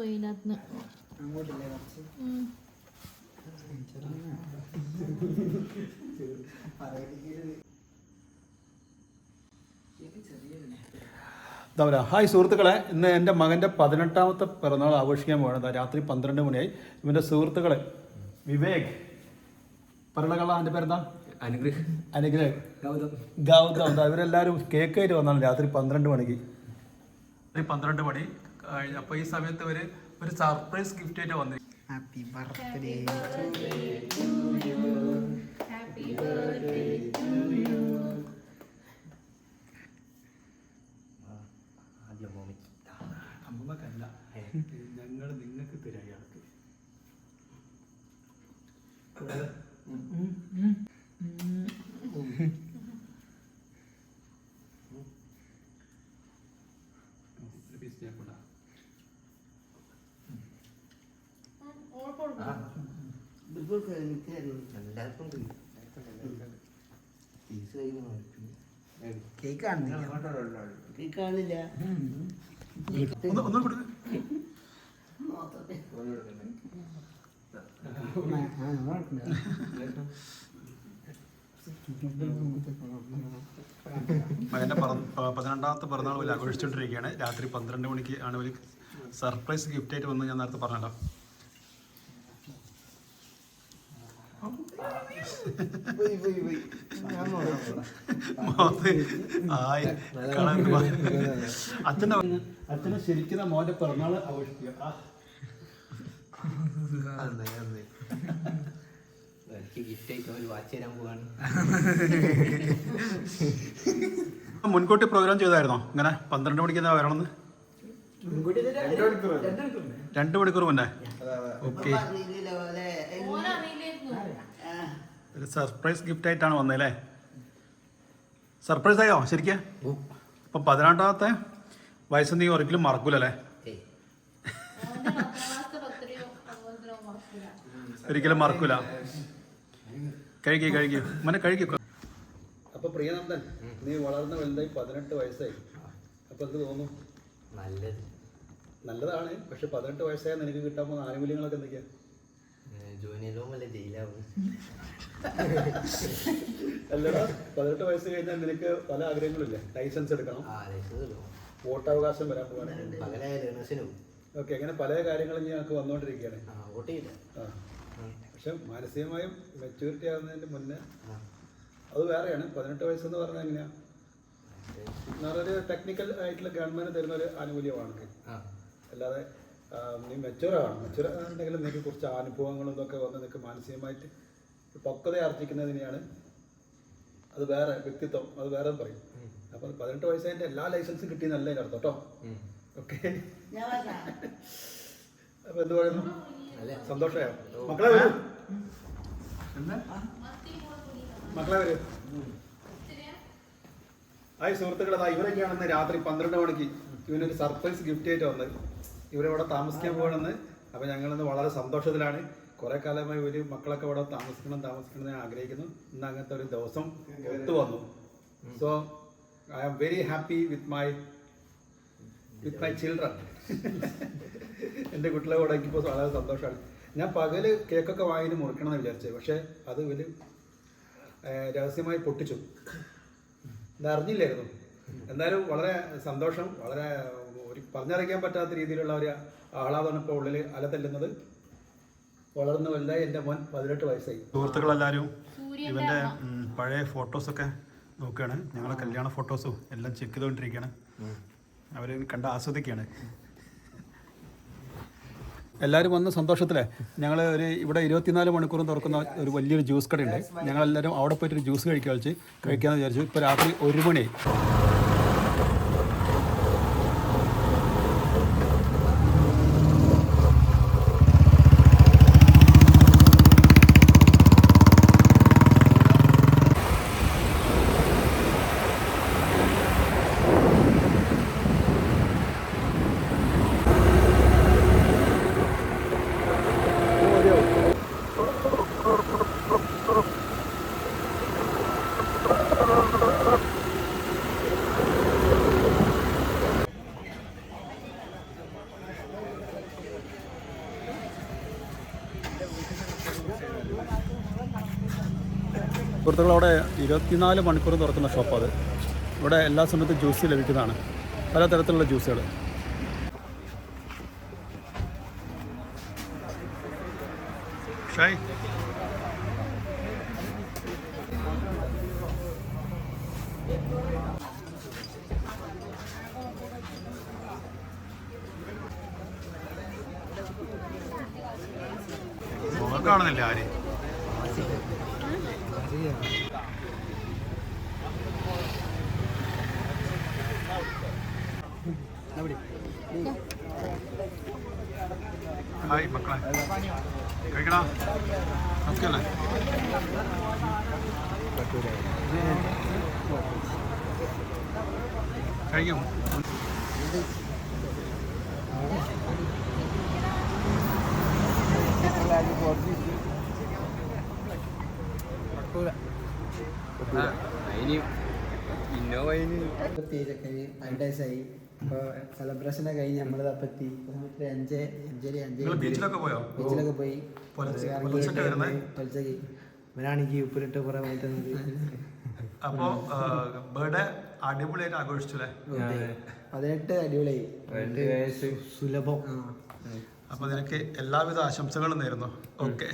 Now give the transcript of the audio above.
ഇതിനകത്ത് ഹായ് സുഹൃത്തുക്കളെ, ഇന്ന് എൻ്റെ മകൻ്റെ 18ാമത്തെ പിറന്നാൾ ആഘോഷിക്കാൻ പോകണം. രാത്രി 12 മണിയായി. ഇവൻ്റെ സുഹൃത്തുക്കളെ വിവേക് പറഞ്ഞ എൻ്റെ പേരെന്താ, അനുഗ്രഹ്, ഗൗതം, ഇവരെല്ലാവരും കേക്കായിട്ട് വന്നാണ് രാത്രി 12 മണിക്ക്. 12 മണി അപ്പോൾ ഈ സമയത്ത് ഒരു സർപ്രൈസ് ഗിഫ്റ്റ് ആയിട്ട് വന്നു. ഹാപ്പി ബർത്ത്ഡേ അമ്മക്കല്ല, ഞങ്ങൾ നിങ്ങൾക്ക് തരാം. ഇയാൾക്ക് കേക്ക് കാണില്ല. ഒന്നും കൊടുക്ക. മകൻ്റെ 12ാമത്തെ പിറന്നാൾ പോലെ ആഘോഷിച്ചുകൊണ്ടിരിക്കുകയാണ്. രാത്രി 12 മണിക്ക് ആണ് ഒരു സർപ്രൈസ് ഗിഫ്റ്റ് ആയിട്ട് വന്ന് ഞാൻ നേരത്തെ പറഞ്ഞല്ലോ. അച്ഛനെ ശരിക്കും മോന്റെ പിറന്നാൾ ആഘോഷിക്കുക. മുൻകൂട്ടി പ്രോഗ്രാം ചെയ്തായിരുന്നോ ഇങ്ങനെ 12 മണിക്ക് എന്താ വരണമെന്ന്? 2 മണിക്കൂർ മുന്നേ. ഓക്കെ, ഒരു സർപ്രൈസ് ഗിഫ്റ്റ് ആയിട്ടാണ് വന്നല്ലേ. സർപ്രൈസ് ആയോ ശരിക്കും? അപ്പം 18ാമത്തെ വയസ്സ് നീ ഒരിക്കലും മറക്കൂലല്ലേ? ഒരിക്കലും മറക്കൂല. കഴിക്കൂ മനെ കഴിക്കൂ. അപ്പൊ പ്രിയനന്ദൻ, നീ വളർന്ന വലുതായി 18 വയസ്സായി. അപ്പൊ എന്ത് തോന്നുന്നു? നല്ലതാണ്. പക്ഷെ 18 വയസ്സായ നിനക്ക് കിട്ടാൻ പോകുന്ന ആനുകൂല്യങ്ങളൊക്കെ എന്തൊക്കെയാ? അല്ലടാ, 18 വയസ്സ് കഴിഞ്ഞാൽ നിനക്ക് പല ആഗ്രഹങ്ങളില്ലേ? ലൈസൻസ് എടുക്കണം, വോട്ടവകാശം വരാൻ പോകാൻ. ഓക്കെ, അങ്ങനെ പല കാര്യങ്ങളും ഞങ്ങൾക്ക് വന്നുകൊണ്ടിരിക്കുകയാണ്. പക്ഷെ മാനസികമായും മെച്യൂരിറ്റി ആകുന്നതിന് മുന്നേ അത് വേറെയാണ്. 18 വയസ്സെന്ന് പറഞ്ഞാൽ എങ്ങനെയാ? എന്നൊരു ടെക്നിക്കൽ ആയിട്ടുള്ള ഗവൺമെന്റ് തരുന്ന ഒരു ആനുകൂല്യമാണ്. അല്ലാതെ നീ മെച്യൂർ ഉണ്ടെങ്കിൽ നിനക്ക് കുറച്ച് അനുഭവങ്ങളും ഇതൊക്കെ വന്ന് നിനക്ക് മാനസികമായിട്ട് പക്വത ആർജിക്കുന്നതിനെയാണ്. അത് വേറെ വ്യക്തിത്വം, അത് വേറെ പറയും. അപ്പം 18 വയസ്സതിൻ്റെ എല്ലാ ലൈസൻസും കിട്ടിയെന്നല്ല അതിൻ്റെ അർത്ഥം കേട്ടോ. ഓക്കെ, അപ്പം എന്ത് പറയുന്നു? സന്തോഷമായോ? മക്കളെ വരൂ, ഹായ് സുഹൃത്തുക്കളെ, ഇവരൊക്കെയാണെന്ന് രാത്രി 12 മണിക്ക് ഇവനൊരു സർപ്രൈസ് ഗിഫ്റ്റ് ആയിട്ട് വന്നത്. ഇവരിവിടെ താമസിക്കാൻ പോകണമെന്ന്. അപ്പം ഞങ്ങളിന്ന് വളരെ സന്തോഷത്തിലാണ്. കുറേ കാലമായി ഒരു മക്കളൊക്കെ ഇവിടെ താമസിക്കണം എന്ന് ഞാൻ ആഗ്രഹിക്കുന്നു. ഇന്ന് അങ്ങനത്തെ ഒരു ദിവസം ഒത്തു വന്നു. So I am very happy with my children. എൻ്റെ കുട്ടികളെ കൂടെ എനിക്കിപ്പോൾ വളരെ സന്തോഷമാണ്. ഞാൻ പകല് കേക്കൊക്കെ വാങ്ങി മുറിക്കണം എന്ന് വിചാരിച്ചത്. പക്ഷേ അത് വലിയ രഹസ്യമായി പൊട്ടിച്ചു. ഇതറിഞ്ഞില്ലായിരുന്നു. എന്തായാലും വളരെ സന്തോഷം. വളരെ ഒരു പറഞ്ഞറിയിക്കാൻ പറ്റാത്ത രീതിയിലുള്ള ഒരു ആഹ്ലാദമാണ് ഇപ്പോൾ ഉള്ളിൽ അലതല്ലുന്നത്. വളർന്ന് വലുതായി എൻ്റെ മോൻ 18 വയസ്സായി. സുഹൃത്തുക്കളെല്ലാവരും ഇവൻ്റെ പഴയ ഫോട്ടോസൊക്കെ നോക്കുകയാണ്. ഞങ്ങളെ കല്യാണ ഫോട്ടോസും എല്ലാം ചെക്ക് ചെയ്തുകൊണ്ടിരിക്കുകയാണ്. അവർ കണ്ട് ആസ്വദിക്കുകയാണ്. എല്ലാവരും വന്ന സന്തോഷത്തിലെ ഞങ്ങൾ ഇവിടെ 24 മണിക്കൂറും തുറക്കുന്ന ഒരു വലിയൊരു ജ്യൂസ് കടയുണ്ട്. ഞങ്ങളെല്ലാവരും അവിടെ പോയിട്ടൊരു ജ്യൂസ് കഴിക്കാമെന്ന് വിചാരിച്ചു. ഇപ്പോൾ രാത്രി 1 മണിയായി. സുഹൃത്തുക്കളവിടെ 24 മണിക്കൂർ തുറക്കുന്ന ഷോപ്പാണ് അത്. ഇവിടെ എല്ലാ സമയത്തും ജ്യൂസ് ലഭിക്കുന്നതാണ്, പലതരത്തിലുള്ള ജ്യൂസുകൾ. ഷായ് കാണുന്നില്ല ആര്. ഹായ് മക്കളെ, കഴിക്കടാ. ഓക്കെയല്ലേ? കഴിക്കും. ഇപ്പോൾ സെലിബ്രേഷനൊക്കെ കഴിഞ്ഞ് നമ്മൾ തപ്പത്തി ബീച്ചിലൊക്കെ പോയോ? ബീച്ചിലൊക്കെ പോയി പൊലച്ചക്ക്. ഇവനാണെങ്കിൽ ഉപ്പിലിട്ട് കുറേ മാറ്റുന്നത്. അപ്പോൾ ബർത്ത്ഡേ അടിപൊളിയായിട്ട് ആഘോഷിച്ചല്ലേ? 18 അടിപൊളിയായി, സുലഭം. അപ്പോൾ നിനക്ക് എല്ലാവിധ ആശംസകളും നേരുന്നു. ഓക്കെ.